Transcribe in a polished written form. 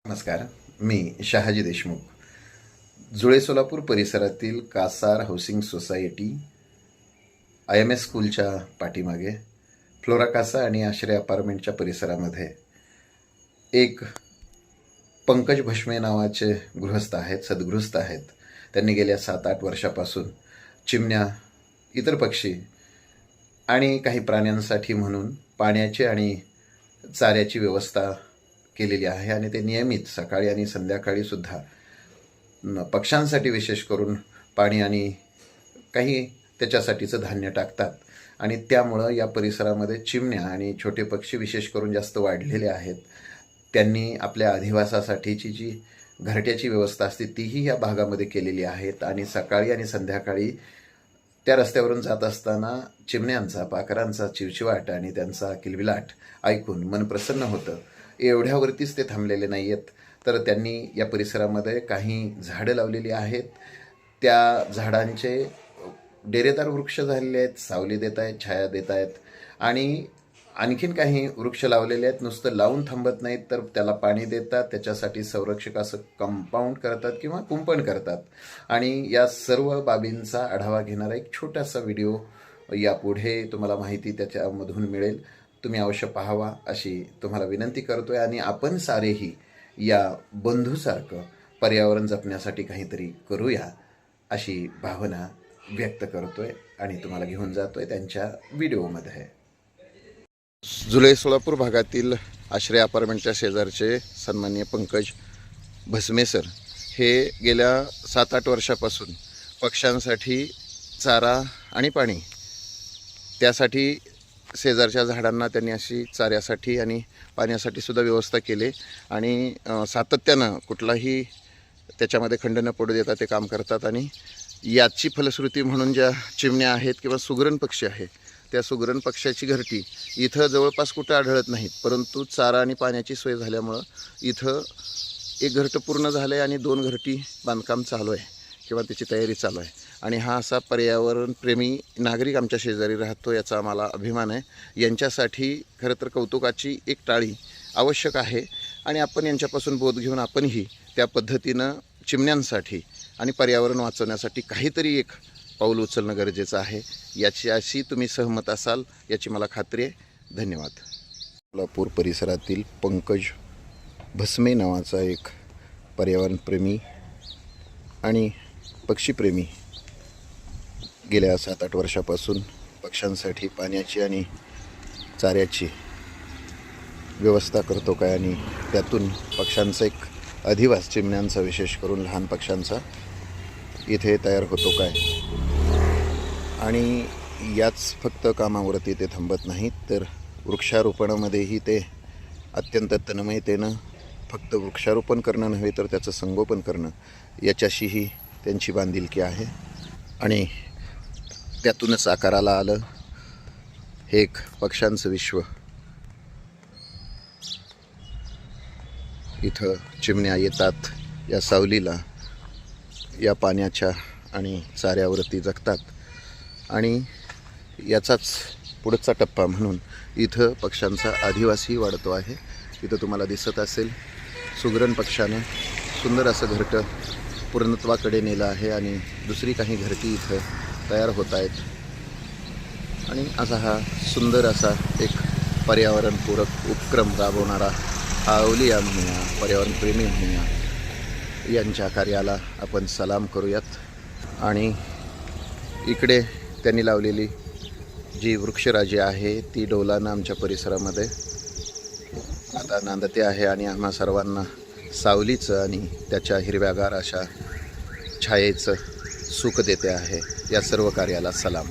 नमस्कार. मी शहाजी देशमुख. जुळे सोलापूर परिसरातील कासार हाऊसिंग सोसायटी IMS स्कूलच्या पाठीमागे फ्लोरा कासा आणि आश्रय अपार्टमेंटच्या परिसरामध्ये एक पंकज भस्मे नावाचे गृहस्थ आहेत, सद्गृहस्थ आहेत. त्यांनी गेल्या 7-8 वर्षापासून चिमण्या, इतर पक्षी आणि काही प्राण्यांसाठी म्हणून पाण्याची आणि चाऱ्याची व्यवस्था केलेली आहे आणि ते नियमित सकाळी आणि संध्याकाळी सुद्धा पक्ष्यांसाठी विशेष करून पाणी आणि काही त्याच्यासाठीचं धान्य टाकतात आणि त्यामुळं या परिसरामध्ये चिमण्या आणि छोटे पक्षी विशेष करून जास्त वाढलेले आहेत. त्यांनी आपल्या अधिवासासाठीची जी घरट्याची व्यवस्था असते तीही या भागामध्ये केलेली आहेत आणि सकाळी आणि संध्याकाळी त्या रस्त्यावरून जात असताना चिमण्यांचा, पाखरांचा चिवचिवाट आणि त्यांचा किलबिलाट ऐकून मन प्रसन्न होतं. एवढ्यावरतीच ते थांबलेले नाही आहेत, तर त्यांनी या परिसरामध्ये काही झाडं लावलेली आहेत. त्या झाडांचे डेरेदार वृक्ष झालेले आहेत, सावली देत आहेत, छाया देत आहेत आणि आणखीन काही वृक्ष लावलेले आहेत. नुसतं लावून थांबत नाहीत, तर त्याला पाणी देतात, त्याच्यासाठी संरक्षक असं कंपाऊंड करतात किंवा कुंपण करतात. आणि या सर्व बाबींचा आढावा घेणारा एक छोटासा व्हिडिओ यापुढे तुम्हाला माहिती त्याच्यामधून मिळेल. तुम्ही अवश्य पाहावा अशी तुम्हाला विनंती करतोय आणि आपण सारेही या बंधूसारखं पर्यावरण जपण्यासाठी काहीतरी करूया अशी भावना व्यक्त करतोय आणि तुम्हाला घेऊन जातोय त्यांच्या व्हिडिओमध्ये. जुलै सोलापूर भागातील आश्रय अपार्टमेंटच्या शेजारचे सन्माननीय पंकज भस्मे सर हे गेल्या 7-8 वर्षापासून पक्ष्यांसाठी चारा आणि पाणी, त्यासाठी शेजारच्या झाडांना त्यांनी अशी चाऱ्यासाठी आणि पाण्यासाठी सुद्धा व्यवस्था केली आणि सातत्यानं कुठलाही त्याच्यामध्ये खंड न पडू देता ते काम करतात. आणि याची फलश्रुती म्हणून ज्या चिमण्या आहेत किंवा सुगरण पक्षी आहेत, त्या सुगरण पक्ष्याची घरटी इथं जवळपास कुठं आढळत नाहीत, परंतु चारा आणि पाण्याची सोय झाल्यामुळं इथं एक घरटं पूर्ण झालं आहे आणि 2 घरटी बांधकाम चालू आहे किंवा त्याची तयारी चालू आहे. आणि हा असा पर्यावरणप्रेमी नागरिक आमच्या शेजारी राहतो, याचा आम्हाला अभिमान आहे. यांच्यासाठी खरं तर कौतुकाची एक टाळी आवश्यक आहे आणि आपण यांच्यापासून बोध घेऊन आपणही त्या पद्धतीनं चिमण्यांसाठी आणि पर्यावरण वाचवण्यासाठी काहीतरी एक पाऊल उचलणं गरजेचं आहे. याची तुम्ही सहमत असाल याची मला खात्री आहे. धन्यवाद. सोलापूर परिसरातील पंकज भस्मे नावाचा एक पर्यावरणप्रेमी आणि पक्षीप्रेमी गेल्या 7-8 वर्षापासून पक्ष्यांसाठी पाण्याची आणि चाऱ्याची व्यवस्था करतो काय आणि त्यातून पक्ष्यांचा एक अधिवास, चिमण्यांचा विशेष करून लहान पक्ष्यांचा इथे तयार होतो काय. आणि याच फक्त कामावरती ते थांबत नाहीत, तर वृक्षारोपणामध्येही ते अत्यंत तन्मयतेनं फक्त वृक्षारोपण करणं नव्हे तर त्याचं संगोपन करणं याच्याशीही त्यांची बांधिलकी आहे. आणि त्यातूनच आकाराला आलं हे एक पक्ष्यांचं विश्व. इथं चिमण्या येतात, या सावलीला, या पाण्याच्या आणि चाऱ्यावरती जगतात आणि याचाच पुढचा टप्पा म्हणून इथं पक्ष्यांचा अधिवासही वाढतो आहे. इथं तुम्हाला दिसत असेल सुगरण पक्षानं सुंदर असं घरटं पूर्णत्वाकडे नेलं आहे आणि दुसरी काही घरटी इथं तयार होत आहेत. आणि असा हा सुंदर असा एक पर्यावरणपूरक उपक्रम राबवणारा हा अवलिया म्हणूया, पर्यावरणप्रेमी म्हणूया, यांच्या कार्याला आपण सलाम करूयात. आणि इकडे त्यांनी लावलेली जी वृक्षराजी आहे ती डौलानं आमच्या परिसरामध्ये आता नांदते आहे आणि आम्हा सर्वांना सावलीचं आणि त्याच्या हिरव्यागार अशा छायेचं सुख देते आहे. या सर्व कार्याला सलाम.